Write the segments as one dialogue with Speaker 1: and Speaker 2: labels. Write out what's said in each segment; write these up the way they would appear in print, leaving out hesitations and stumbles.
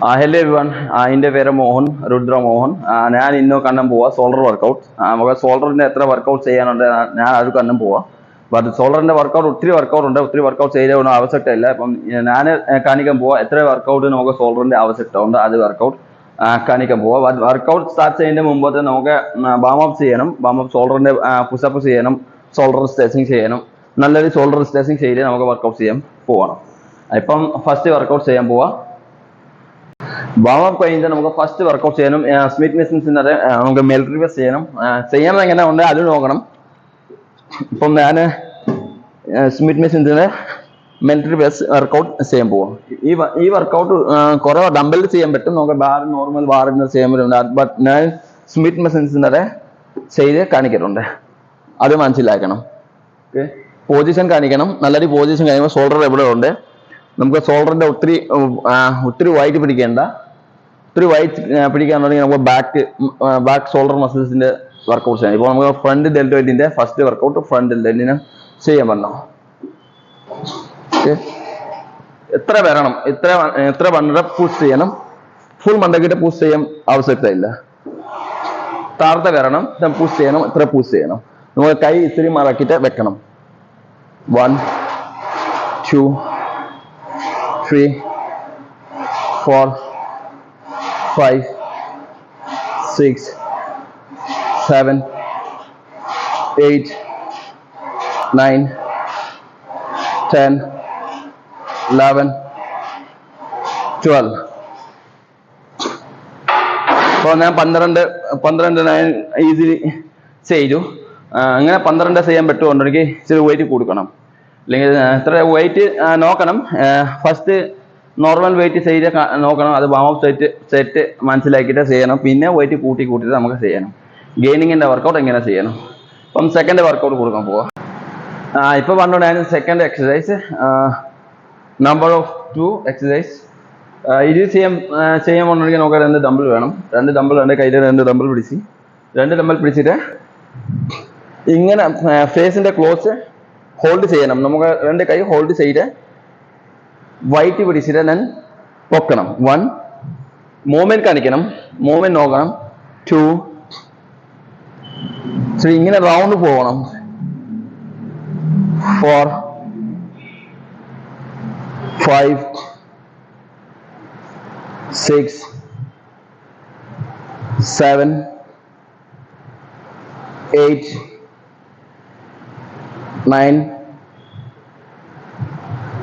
Speaker 1: Hello everyone, എൻ്റെ പേര് മോഹൻ രുദ്ര മോഹൻ. ഞാൻ ഇന്ന് കാണാൻ പോവാ സോൾഡർ വർക്കൗട്ട്. നമുക്ക് സോൾഡറിന്റെ എത്ര വർക്കൗട്ട് ചെയ്യാനുണ്ട് ഞാൻ അത് കാണാൻ പോവാ. ബട്ട് സോൾഡറിന്റെ ഒത്തിരി വർക്കൗട്ട് ഉണ്ട്, ഒത്തിരി വർക്കൗട്ട് ചെയ്തൊന്നും ആവശ്യമില്ല. അപ്പം ഞാൻ കാണിക്കാൻ പോവാ എത്ര വർക്കൗട്ട് നമുക്ക് സോൾഡറിന്റെ ആവശ്യകത ഉണ്ട് അത് വർക്കൗട്ട് കാണിക്കാൻ പോവാ. വർക്കൗട്ട് സ്റ്റാർട്ട് ചെയ്യുന്നതിന് മുമ്പ് നമുക്ക് വാം ചെയ്യണം. ഷോൾഡറിന്റെ പുഷപ്പ് ചെയ്യണം, ഷോൾഡർ സ്ട്രെച്ചിങ് ചെയ്യണം. നല്ലൊരു ഷോൾഡർ സ്ട്രെച്ചിങ് ചെയ്ത് നമുക്ക് വർക്കൗട്ട് ചെയ്യാൻ പോകണം. ഇപ്പം ഫസ്റ്റ് വർക്കൗട്ട് ചെയ്യാൻ പോവാ. വാം കഴിഞ്ഞാൽ നമുക്ക് ഫസ്റ്റ് വർക്കൗട്ട് ചെയ്യണം. സ്മിത്ത് മെഷീൻസിന്റെ നമുക്ക് മിലിറ്ററി പ്രസ് ചെയ്യണം. ചെയ്യാൻ എങ്ങനെ ഉണ്ട് അത് നോക്കണം. ഇപ്പം ഞാൻ സ്മിത്ത് മെഷീൻസിന്റെ മിലിറ്ററി പ്രസ് വർക്കൗട്ട് ചെയ്യാൻ പോവാം. ഈ വർക്കൗട്ട് കുറെ ഡംബലിൽ ചെയ്യാൻ പറ്റും, നമുക്ക് ബാർ നോർമൽ ബാറിന് ചെയ്യാൻ പറ്റും. ബട്ട് ഞാൻ സ്മിത്ത് മെഷീൻസിന്റെ ചെയ്ത് കാണിക്കുന്നുണ്ട്, അത് മനസ്സിലാക്കണം. ഓക്കെ, പൊസിഷൻ കാണിക്കണം. നല്ലൊരു പൊസിഷൻ കഴിയുമ്പോൾ ഷോൾഡർ എവിടെ ഉണ്ട്. നമുക്ക് ഷോൾഡറിന്റെ ഒത്തിരി വൈറ്റ് പിടിക്കേണ്ട. ഒത്തിരി വൈറ്റ് പിടിക്കാന്നുണ്ടെങ്കിൽ നമുക്ക് ബാക്ക് ഷോൾഡർ മസിൽസിന്റെ വർക്കൗട്ട് ചെയ്യാം. ഇപ്പോൾ നമുക്ക് ഫ്രണ്ട് ഡെൽറ്റോയിഡിന്റെ ഫസ്റ്റ് വർക്കൗട്ട് ഫ്രണ്ട് ഡെൽറ്റോയിഡിന് ചെയ്യാൻ പറ്റണം. ഓക്കെ, എത്ര വരണം, എത്ര വണ്ണം പുഷ് ചെയ്യണം. ഫുൾ മണ്ടക്കിട്ട് പുഷ് ചെയ്യാൻ ആവശ്യകത ഇല്ല. താഴത്തെ വരണം, പുഷ് ചെയ്യണം, എത്ര പുഷ് ചെയ്യണം. നമുക്ക് കൈ ഇത്തിരി മടക്കിട്ട് വെക്കണം. 1 2 3 4 5 6 7 8 9 10 11 12. അപ്പോൾ ഞാൻ 12 ഞാൻ ഈസിലി ചെയ്തു. അങ്ങനെ 12 ചെയ്യാൻ പറ്റുമെന്നുണ്ടെങ്കിൽ ഇച്ചിരി വെയിറ്റ് കൊടുക്കണം. അല്ലെങ്കിൽ എത്ര വെയിറ്റ് നോക്കണം. ഫസ്റ്റ് നോർമൽ വെയിറ്റ് ചെയ്ത് നോക്കണം. അത് വാം അപ്പ് സെറ്റ് മനസ്സിലാക്കിയിട്ട് ചെയ്യണം. പിന്നെ വെയിറ്റ് കൂട്ടിയിട്ട് നമുക്ക് ചെയ്യണം. ഗെയിനിങ്ങിന്റെ വർക്കൗട്ട് എങ്ങനെ ചെയ്യണം. അപ്പം സെക്കൻഡ് വർക്കൗട്ട് കൊടുക്കാൻ പോവാം. ഇപ്പൊ പറഞ്ഞോണ്ട് ഞാൻ second exercise number of 2 exercise. ഇത് ചെയ്യാൻ പോകണമെങ്കിൽ നമുക്ക് 2 ഡംബിൾ വേണം. 2 ഡംബിൾ ഉണ്ട്, കയ്യിൽ 2 ഡംബിൾ പിടിച്ചിട്ട് ഇങ്ങനെ ഫേസിന്റെ ക്ലോസ് ഹോൾഡ് ചെയ്യണം. നമുക്ക് 2 കൈ ഹോൾഡ് ചെയ്ത് വൈറ്റ് പിടിച്ചിട്ട് ഞാൻ പൊക്കണം. 1 മൂവ്മെന്റ് കാണിക്കണം, മൂവ്മെന്റ് നോക്കണം. 2 3 ഇങ്ങനെ റൗണ്ട് പോകണം. 4 5 6 7 8 9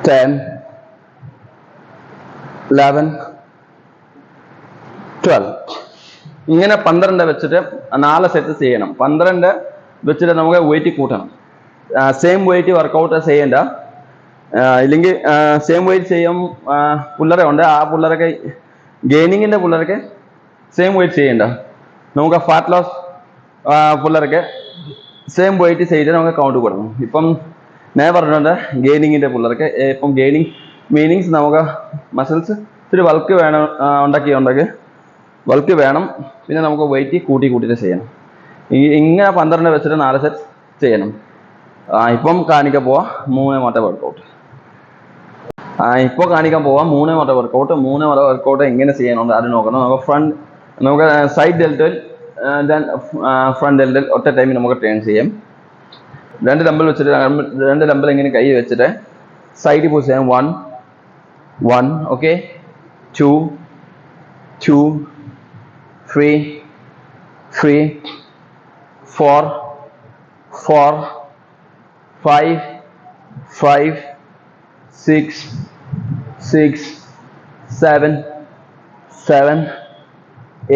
Speaker 1: 10 11 12. ഇങ്ങനെ 12 വെച്ചിട്ട് 4 സെറ്റ് ചെയ്യണം. 12 വെച്ചിട്ട് നമുക്ക് വെയിറ്റ് കൂട്ടണം. സെയിം വെയിറ്റ് വർക്കൗട്ട് ചെയ്യേണ്ട. ഇല്ലെങ്കിൽ സെയിം വെയിറ്റ് ചെയ്യും പിള്ളേരെ ഉണ്ട്. ആ പിള്ളേരൊക്കെ ഗെയിനിങ്ങിന്റെ പിള്ളേരൊക്കെ സെയിം വെയിറ്റ് ചെയ്യേണ്ട. നമുക്ക് ഫാറ്റ് ലോസ് പിള്ളേരൊക്കെ സെയിം വെയിറ്റ് ചെയ്തിട്ട് നമുക്ക് കൗണ്ട് കൊടുക്കണം. ഇപ്പം ഞാൻ പറഞ്ഞിട്ടുണ്ട് ഗെയിനിങ്ങിന്റെ പിള്ളേർക്ക്. ഇപ്പം ഗെയിനിങ് മീനിങ്സ് നമുക്ക് മസിൽസ് ഇത്തിരി വൾക്ക് വേണം, ഉണ്ടാക്കി വൾക്ക് വേണം. പിന്നെ നമുക്ക് വെയിറ്റ് കൂട്ടിയിട്ട് ചെയ്യണം. ഇങ്ങനെ 12 വെച്ചിട്ട് 4 സെറ്റ് ചെയ്യണം. ഇപ്പം കാണിക്കാൻ പോവാ 3 മറ്റേ വർക്കൗട്ട്. ഇപ്പോൾ കാണിക്കാൻ പോവാം 3 മറ്റേ വർക്കൗട്ട്. 3 മറ്റേ വർക്കൗട്ട് എങ്ങനെ ചെയ്യാനുണ്ട് അത് നോക്കണം. നമുക്ക് സൈഡ് ഡെൽറ്റോയിൽ ഫ്രണ്ട് ഡെൽറ്റോയിൽ ഒറ്റ ടൈമിൽ നമുക്ക് ടേൺ ചെയ്യാം. 2 ഡംബിൾ വെച്ചിട്ട് 2 ഡംബിൾ ഇങ്ങനെ കൈ വെച്ചിട്ട് സൈഡിൽ പുഷ് ചെയ്യാം. 1 ഓക്കെ, 2 3 4 5 6 7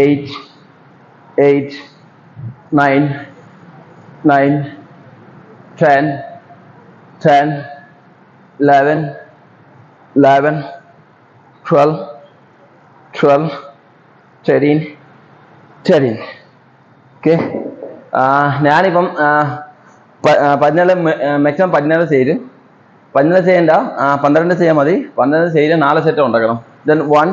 Speaker 1: 8 9 10 11 12 13. ഓക്കെ, ഞാനിപ്പം 14 മാക്സിമം 14 ചെയ്ത് 14 ചെയ്യണ്ട, 12 ചെയ്യാൻ മതി. 12 ചെയ്ത് 4 സെറ്റ് ഉണ്ടാക്കണം. ദെൻ 1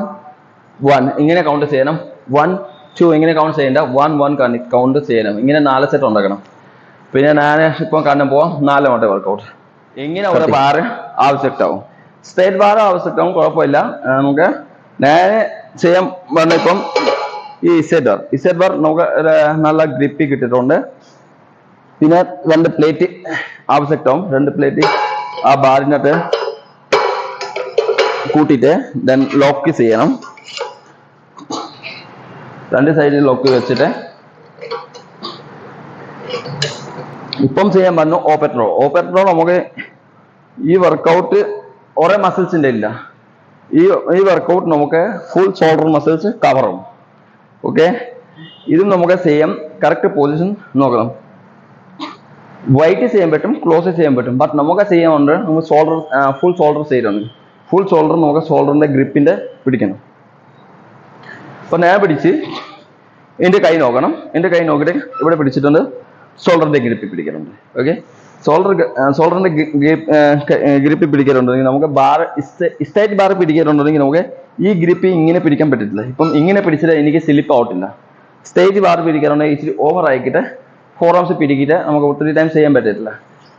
Speaker 1: ഇങ്ങനെ കൗണ്ട് ചെയ്യണം. 1 2 ഇങ്ങനെ കൗണ്ട് ചെയ്യണ്ട. 1 കൗണ്ട് ചെയ്യണം. ഇങ്ങനെ 4 സെറ്റ് ഉണ്ടാക്കണം. പിന്നെ ഞാൻ ഇപ്പം കാണാൻ പോവാം 4 മറ്റേ വർക്കൗട്ട്. ഇങ്ങനെ ഒരു ബാറ് ആവശ്യമാവും. സ്ട്രേറ്റ് ബാർ ആവശ്യമാവും, കുഴപ്പമില്ല. നമുക്ക് നേരെ ചെയ്യാൻ പറഞ്ഞ ഇപ്പം ഈ ഇസെഡ് ബാർ നമുക്ക് നല്ല ഗ്രിപ്പി കിട്ടിയിട്ടുണ്ട്. പിന്നെ 2 പ്ലേറ്റ് ആവശ്യമാവും. 2 പ്ലേറ്റ് ആ ബാറിനകത്ത് കൂട്ടിയിട്ട് ദെൻ ലോക്ക് ചെയ്യണം. 2 സൈഡിൽ ലോക്ക് വെച്ചിട്ട് ഇപ്പം ചെയ്യാൻ പറഞ്ഞു ഓപ്പറേറ്ററോ നമുക്ക് ഈ വർക്കൗട്ട് ഒരേ മസിൽസിന്റെ ഇല്ല. ഈ വർക്കൗട്ട് നമുക്ക് ഫുൾ ഷോൾഡർ മസിൽസ് കവറും. ഓക്കെ, ഇതും നമുക്ക് ചെയ്യാം. കറക്റ്റ് പൊസിഷൻ നോക്കണം. വൈറ്റ് ചെയ്യാൻ പറ്റും, ക്ലോസ് ചെയ്യാൻ പറ്റും. ബട്ട് നമുക്ക് ചെയ്യാനുണ്ട് നമുക്ക് ഫുൾ ഷോൾഡർ ചെയ്യണം. ഫുൾ ഷോൾഡർ നമുക്ക് ഷോൾഡറിന്റെ ഗ്രിപ്പിന്റെ പിടിക്കണം. അപ്പൊ ഞാൻ പിടിച്ച് എൻ്റെ കൈ നോക്കണം. എൻ്റെ കൈ നോക്കിയിട്ട് ഇവിടെ പിടിച്ചിട്ടുണ്ട്, ഷോൾഡറിന്റെ ഗ്രിപ്പ് പിടിക്കുന്നുണ്ട്. ഓക്കെ, ഷോൾഡറിന്റെ ഗ്രിപ്പ് പിടിക്കാറുണ്ടെങ്കിൽ നമുക്ക് ബാർ സ്ട്രൈറ്റ് ബാർ പിടിക്കാറുണ്ടെങ്കിൽ നമുക്ക് ഈ ഗ്രിപ്പ് ഇങ്ങനെ പിടിക്കാൻ പറ്റത്തില്ല. ഇപ്പം ഇങ്ങനെ പിടിച്ചിട്ട് എനിക്ക് സ്ലിപ്പ് ആവത്തില്ല. സ്ട്രൈറ്റ് ബാർ പിടിക്കാറുണ്ടെങ്കിൽ ഇച്ചിരി ഓവർ ആക്കിയിട്ട് ഫോർ ആംസ് പിടിക്കിട്ട് നമുക്ക് ഒത്തിരി ടൈം ചെയ്യാൻ പറ്റത്തില്ല.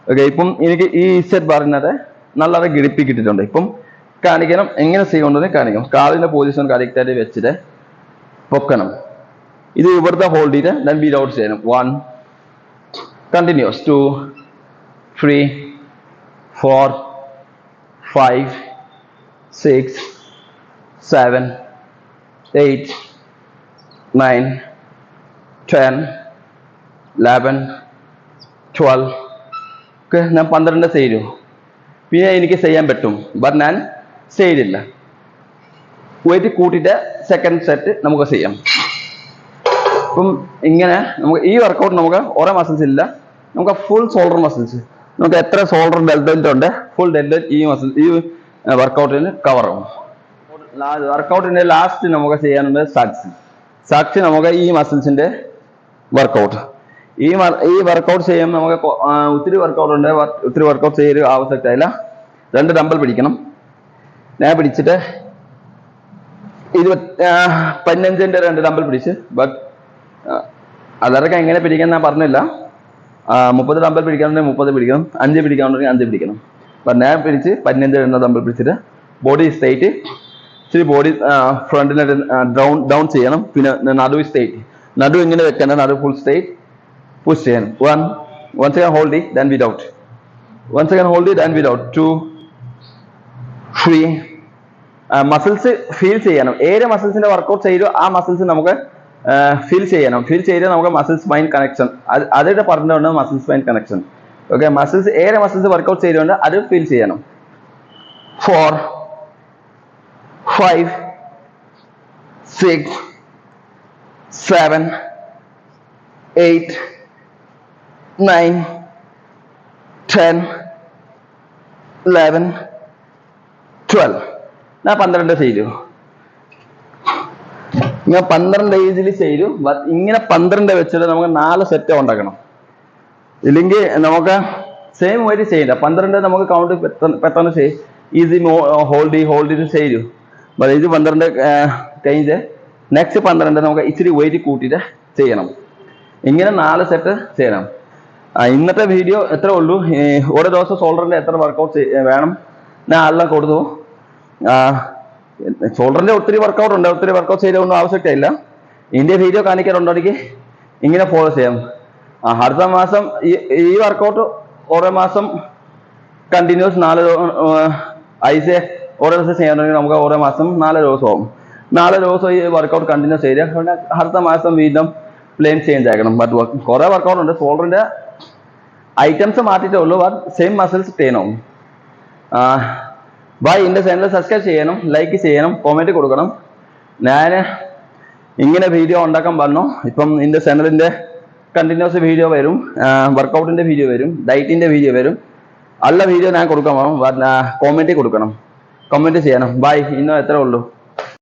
Speaker 1: ഓക്കെ, ഇപ്പം എനിക്ക് ഈ സെറ്റ് ബാറിനകത്ത് നല്ലത് ഗ്രിപ്പ് കിട്ടിയിട്ടുണ്ട്. ഇപ്പം കാണിക്കണം എങ്ങനെ ചെയ്യുന്നുണ്ടെന്ന് കാണിക്കാം. കാലിന്റെ പൊസിഷൻ കറക്റ്റായിട്ട് വെച്ചിട്ട് പൊക്കണം. ഇത് ഇവിടുത്തെ ഹോൾഡ് ചെയ്ത് ദെൻ ബീറ്റ് ഔട്ട് ചെയ്യണം. 1 കണ്ടിന്യൂസ്, 2 3 4 5 6 7 8 9 10 11 12. ഓക്കെ, ഞാൻ 12 ചെയ്തു. പിന്നെ എനിക്ക് ചെയ്യാൻ പറ്റും, ബട്ട് ഞാൻ ചെയ്തില്ല. വെയിറ്റ് കൂട്ടിയിട്ട് സെക്കൻഡ് സെറ്റ് നമുക്ക് ചെയ്യാം. ഇപ്പം ഇങ്ങനെ നമുക്ക് ഈ വർക്കൗട്ട് നമുക്ക് ഓരോ മസിൽസ് ഇല്ല, നമുക്ക് ഫുൾ ഷോൾഡർ മസിൽസ് നമുക്ക് എത്ര ഷോൾഡർ ഡെൽറ്റ് ഉണ്ട് ഫുൾ ഡെൽറ്റ് ഈ വർക്കൗട്ടിന് കവർ ആവും. വർക്കൗട്ടിന്റെ ലാസ്റ്റ് നമുക്ക് ചെയ്യാനുണ്ട് സാക്സ് നമുക്ക് ഈ മസിൽസിന്റെ വർക്കൗട്ട്. ഈ വർക്കൗട്ട് ചെയ്യുമ്പോൾ നമുക്ക് ഒത്തിരി വർക്കൗട്ട് ഉണ്ട്. ഒത്തിരി വർക്കൗട്ട് ചെയ്യൊരു ആവശ്യമില്ല. 2 ഡംബൽ പിടിക്കണം. ഞാൻ പിടിച്ചിട്ട് 15ന്റെ 2 ഡംബൽ പിടിച്ച്. ബട്ട് അതൊക്കെ എങ്ങനെ പിടിക്കാൻ ഞാൻ പറഞ്ഞില്ല. 30 ഡംബൽ പിടിക്കാനുണ്ടെങ്കിൽ 30 പിടിക്കണം, 5 പിടിക്കാനുണ്ടെങ്കിൽ 5 പിടിക്കണം. അപ്പം ഞാൻ പിടിച്ച് 15 ഡംബൽ പിടിച്ചിട്ട് ബോഡി സ്ട്രൈറ്റ്, ഇച്ചിരി ബോഡി ഫ്രണ്ടിനായിട്ട് ഡൗൺ ചെയ്യണം. പിന്നെ നടു സ്ട്രൈറ്റ്, നടു ഇങ്ങനെ വെക്കണം, നടു ഫുൾ സ്ട്രൈറ്റ് പുഷ് ചെയ്യണം. 1 second hold it then beat out. 1 second hold it then beat out. 2 3. Muscles feel ചെയ്യണം. ഏത് മസിൽസിന്റെ വർക്കൗട്ട് ചെയ്തോ ആ മസിൽസ് നമുക്ക് ഫീൽ ചെയ്യണം. ഫീൽ ചെയ്ത് നമുക്ക് മസിൽസ് മൈൻഡ് കണക്ഷൻ അതിന്റെ പറഞ്ഞുകൊണ്ട് muscles mind connection. Okay, muscles ഏത് മസിൽസ് വർക്കൗട്ട് ചെയ്തുകൊണ്ട് അത് ഫീൽ ചെയ്യണം. 4 5 6 7 8 9 10 11 12. ഞാൻ 12 ചെയ്തു. ഞാൻ 12 ഏജിൽ ചെയ്തു. ബട്ട് ഇങ്ങനെ 12 വെച്ചിട്ട് നമുക്ക് 4 സെറ്റ് ഉണ്ടാക്കണം. ഇല്ലെങ്കിൽ നമുക്ക് സെയിം വെയിറ്റ് ചെയ്യില്ല. 12 നമുക്ക് കൗണ്ട് പെട്ടെന്ന് ചെയ്യും. ഈസി ഹോൾഡ് ചെയ്ത് ചെയ്തു. ബട്ട് ഇത് 12 കഴിഞ്ഞ് നെക്സ്റ്റ് 12 നമുക്ക് ഇച്ചിരി വെയിറ്റ് കൂട്ടിയിട്ട് ചെയ്യണം. ഇങ്ങനെ 4 സെറ്റ് ചെയ്യണം. ഇന്നത്തെ വീഡിയോ എത്ര ഉള്ളൂ. ഓരോ ദിവസം ഷോൾഡറിന്റെ എത്ര വർക്കൗട്ട് വേണം ഞാൻ എല്ലാം കൊടുത്തു. ഷോൾഡറിന്റെ ഒത്തിരി വർക്കൗട്ട് ഉണ്ട്. ഒത്തിരി വർക്കൗട്ട് ചെയ്തൊന്നും ആവശ്യമില്ല. ഇതിന്റെ വീഡിയോ കാണിക്കാറുണ്ടെങ്കിൽ ഇങ്ങനെ ഫോളോ ചെയ്യാം. അടുത്ത മാസം ഈ വർക്കൗട്ട് ഓരോ മാസം കണ്ടിന്യൂസ് 4 ഓരോ ദിവസം ചെയ്യാനുണ്ടെങ്കിൽ നമുക്ക് ഓരോ മാസം 4 ദിവസമാവും. 4 ദിവസം ഈ വർക്കൗട്ട് കണ്ടിന്യൂസ് ചെയ്ത് അടുത്ത മാസം വീണ്ടും പ്ലെയിൻ ചേഞ്ച് ആക്കണം. ബട്ട് കുറെ വർക്കൗട്ട് ഉണ്ട്. ഷോൾഡറിന്റെ ഐറ്റംസ് മാറ്റിയിട്ടേ ഉള്ളൂ. ബട്ട് സെയിം മസിൽസ് ട്രെയിൻ ആവും. എൻ്റെ ചാനൽ സബ്സ്ക്രൈബ് ചെയ്യണം, ലൈക്ക് ചെയ്യണം, കോമെന്റ് കൊടുക്കണം. ഞാൻ ഇങ്ങനെ വീഡിയോ ഉണ്ടാക്കാൻ പറഞ്ഞു. ഇപ്പം എൻ്റെ ചാനലിന്റെ കണ്ടിന്യൂസ് വീഡിയോ വരും, വർക്കൗട്ടിന്റെ വീഡിയോ വരും, ഡയറ്റിന്റെ വീഡിയോ വരും. എല്ലാ വീഡിയോ ഞാൻ കൊടുക്കാൻ പോകും. കോമെന്റ് കൊടുക്കണം, കമന്റ് ചെയ്യണം. ഇന്നും എത്ര ഉള്ളൂ.